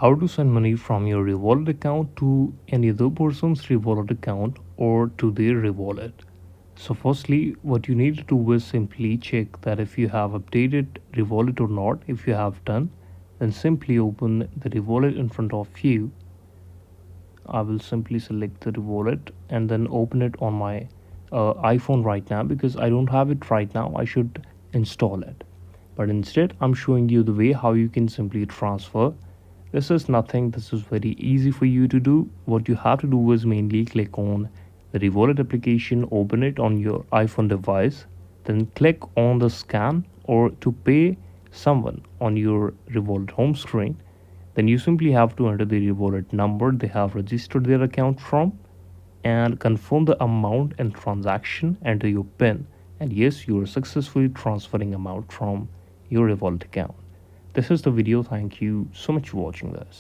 How to send money from your Revolut account to any other person's Revolut account or to their Revolut. So firstly, what you need to do is simply check that if you have updated Revolut or not. If you have done, then simply open the Revolut in front of you. I will simply select the Revolut and then open it on my iPhone right now because I don't have it right now. I should install it. But instead, I'm showing you the way how you can simply transfer. This is nothing, this is very easy for you to do. What you have to do is mainly click on the Revolut application, open it on your iPhone device, then click on the scan or to pay someone on your Revolut home screen. Then you simply have to enter the Revolut number they have registered their account from and confirm the amount and transaction, enter your PIN, and yes, you are successfully transferring amount from your Revolut account. This is the video. Thank you so much for watching this.